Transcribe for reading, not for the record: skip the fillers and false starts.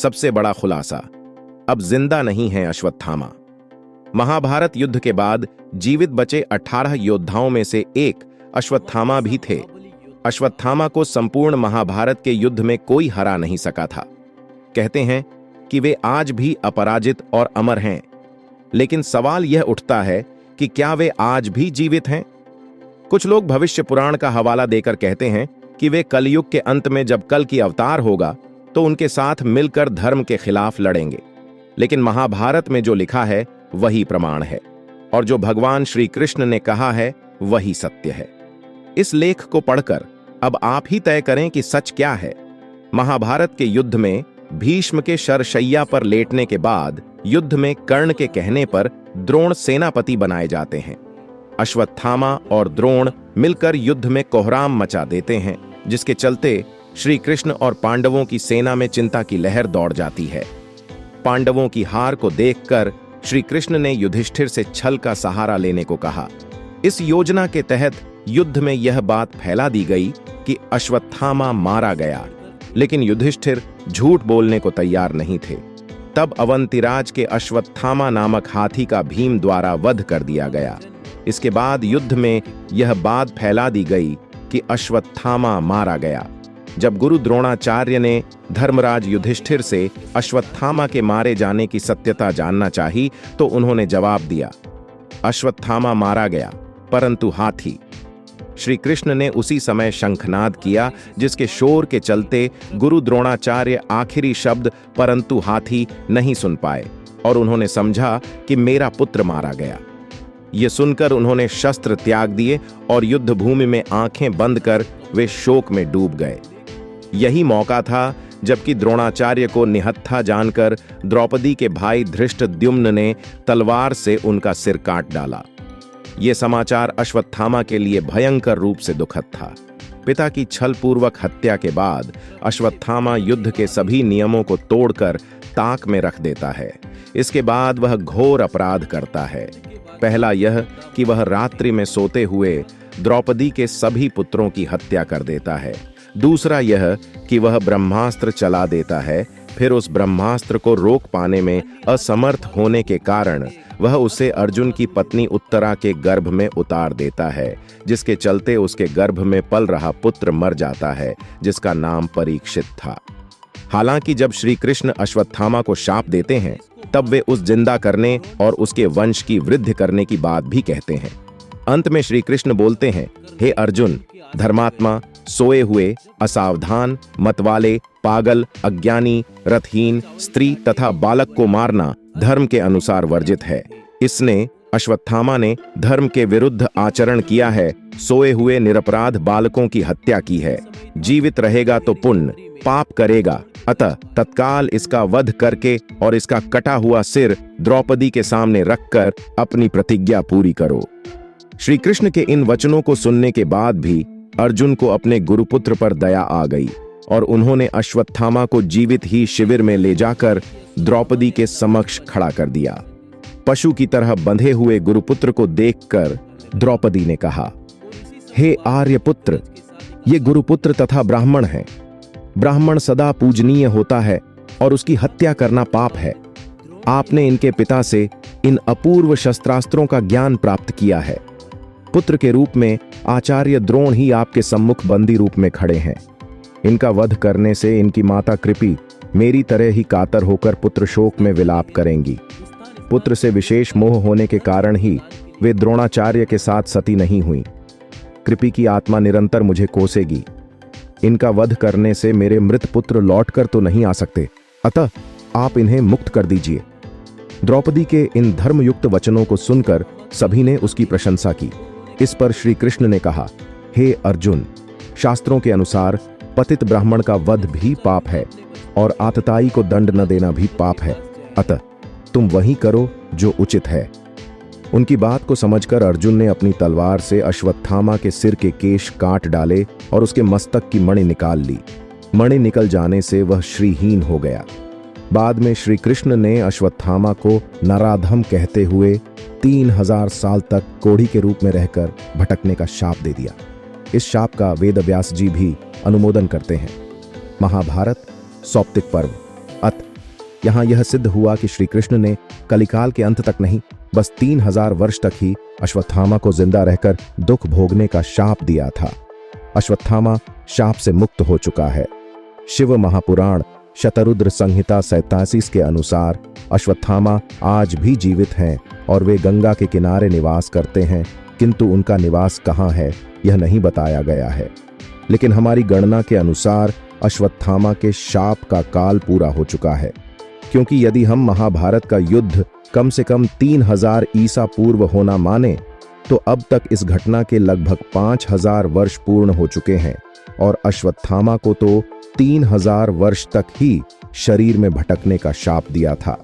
सबसे बड़ा खुलासा, अब जिंदा नहीं है अश्वत्थामा। महाभारत युद्ध के बाद जीवित बचे 18 योद्धाओं में से एक अश्वत्थामा भी थे। अश्वत्थामा को संपूर्ण महाभारत के युद्ध में कोई हरा नहीं सका था। कहते हैं कि वे आज भी अपराजित और अमर हैं। लेकिन सवाल यह उठता है कि क्या वे आज भी जीवित हैं? कुछ लोग भविष्य पुराण का हवाला देकर कहते हैं कि वे कलयुग के अंत में जब कल की अवतार होगा तो उनके साथ मिलकर धर्म के खिलाफ लड़ेंगे। लेकिन महाभारत में जो लिखा है वही प्रमाण है, और जो भगवान श्री कृष्ण ने कहा है वही सत्य है। इस लेख को पढ़कर अब आप ही तय करें कि सच क्या है। महाभारत के युद्ध में भीष्म के शरशैया पर लेटने के बाद युद्ध में कर्ण के कहने पर द्रोण सेनापति बनाए जाते हैं। अश्वत्थामा और द्रोण मिलकर युद्ध में कोहराम मचा देते हैं, जिसके चलते श्री कृष्ण और पांडवों की सेना में चिंता की लहर दौड़ जाती है। पांडवों की हार को देखकर श्री कृष्ण ने युधिष्ठिर से छल का सहारा लेने को कहा। इस योजना के तहत युद्ध में यह बात फैला दी गई कि अश्वत्थामा मारा गया, लेकिन युधिष्ठिर झूठ बोलने को तैयार नहीं थे। तब अवंतिराज के अश्वत्थामा नामक हाथी का भीम द्वारा वध कर दिया गया। इसके बाद युद्ध में यह बात फैला दी गई कि अश्वत्थामा मारा गया। जब गुरु द्रोणाचार्य ने धर्मराज युधिष्ठिर से अश्वत्थामा के मारे जाने की सत्यता जानना चाही तो उन्होंने जवाब दिया, अश्वत्थामा मारा गया परंतु हाथी। श्री कृष्ण ने उसी समय शंखनाद किया, जिसके शोर के चलते गुरु द्रोणाचार्य आखिरी शब्द परंतु हाथी नहीं सुन पाए और उन्होंने समझा कि मेरा पुत्र मारा गया। ये सुनकर उन्होंने शस्त्र त्याग दिए और युद्ध भूमि में आंखें बंद कर वे शोक में डूब गए। यही मौका था जबकि द्रोणाचार्य को निहत्था जानकर द्रौपदी के भाई धृष्टद्युम्न ने तलवार से उनका सिर काट डाला। ये समाचार अश्वत्थामा के लिए भयंकर रूप से दुखद था। पिता की छलपूर्वक हत्या के बाद अश्वत्थामा युद्ध के सभी नियमों को तोड़कर ताक में रख देता है। इसके बाद वह घोर अपराध करता है। पहला यह कि वह रात्रि में सोते हुए द्रौपदी के सभी पुत्रों की हत्या कर देता है। दूसरा यह कि वह ब्रह्मास्त्र चला देता है, फिर उस ब्रह्मास्त्र को रोक पाने में असमर्थ होने के कारण वह उसे अर्जुन की पत्नी उत्तरा के गर्भ में उतार देता है, जिसके चलते उसके गर्भ में पल रहा पुत्र मर जाता है, जिसका नाम परीक्षित था। हालांकि जब श्री कृष्ण अश्वत्थामा को शाप देते हैं तब वे उस जिंदा करने और उसके वंश की वृद्धि करने की बात भी कहते हैं। अंत में श्री कृष्ण बोलते हैं, हे अर्जुन, धर्मात्मा, सोए हुए, असावधान, मतवाले, पागल, अज्ञानी, रथहीन, स्त्री तथा बालक को मारना धर्म के अनुसार वर्जित है। इसने अश्वत्थामा ने धर्म के विरुद्ध आचरण किया है, सोए हुए निरपराध बालकों की हत्या की है। जीवित रहेगा तो पुण्य, पाप करेगा, अतः तत्काल इसका वध करके और इसका कटा हुआ सिर द्रौपदी के सामने रखकर अपनी प्रतिज्ञा पूरी करो। श्री कृष्ण के इन वचनों को सुनने के बाद भी अर्जुन को अपने गुरुपुत्र पर दया आ गई और उन्होंने अश्वत्थामा को जीवित ही शिविर में ले जाकर द्रौपदी के समक्ष खड़ा कर दिया। पशु की तरह बंधे हुए गुरुपुत्र को देखकर द्रौपदी ने कहा, हे आर्यपुत्र, ये गुरुपुत्र तथा ब्राह्मण है। ब्राह्मण सदा पूजनीय होता है और उसकी हत्या करना पाप है। आपने इनके पिता से इन अपूर्व शस्त्रास्त्रों का ज्ञान प्राप्त किया है। पुत्र के रूप में आचार्य द्रोण ही आपके सम्मुख बंदी रूप में खड़े हैं। इनका वध करने से इनकी माता कृपि मेरी तरह ही कातर होकर पुत्र शोक में विलाप करेंगी। पुत्र से विशेष मोह होने के कारण ही वे द्रोणाचार्य के साथ सती नहीं हुई। कृपि की आत्मा निरंतर मुझे कोसेगी। इनका वध करने से मेरे मृत पुत्र लौटकर तो नहीं आ सकते, अतः आप इन्हें मुक्त कर दीजिए। द्रौपदी के इन धर्मयुक्त वचनों को सुनकर सभी ने उसकी प्रशंसा की। इस पर श्री कृष्ण ने कहा, हे अर्जुन, शास्त्रों के अनुसार पतित ब्राह्मण का वध भी पाप है और आतताई को दंड न देना भी पाप है, अतः तुम वही करो जो उचित है। उनकी बात को समझकर अर्जुन ने अपनी तलवार से अश्वत्थामा के सिर के केश काट डाले और उसके मस्तक की मणि निकाल ली। मणि निकल जाने से वह श्रीहीन हो गया। बाद में श्री कृष्ण ने अश्वत्थामा को नराधम कहते हुए 3000 साल तक कोढ़ी के रूप में रहकर भटकने का शाप दे दिया। इस शाप का वेदव्यास जी भी अनुमोदन करते हैं। महाभारत सौप्तिक पर्व अथ यहाँ यह सिद्ध हुआ कि श्री कृष्ण ने कलिकाल के अंत तक नहीं, बस 3000 वर्ष तक ही अश्वत्थामा को जिंदा रहकर दुख भोगने का शाप दिया था। अश्वत्थामा शाप से मुक्त हो चुका है। शिव महापुराण शतरुद्र संहिता 87 के अनुसार अश्वत्थामा आज भी जीवित हैं और वे गंगा के किनारे निवास करते हैं, किंतु उनका निवास कहाँ है यह नहीं बताया गया है। लेकिन हमारी गणना के अनुसार अश्वत्थामा के शाप का काल पूरा हो चुका है, क्योंकि यदि हम महाभारत का युद्ध कम से कम 3000 ईसा पूर्व होना माने, तो अब तक इस घटना के लगभग 5000 वर्ष पूर्ण हो चुके हैं और अश्वत्थामा को तो 3000 वर्ष तक ही शरीर में भटकने का शाप दिया था।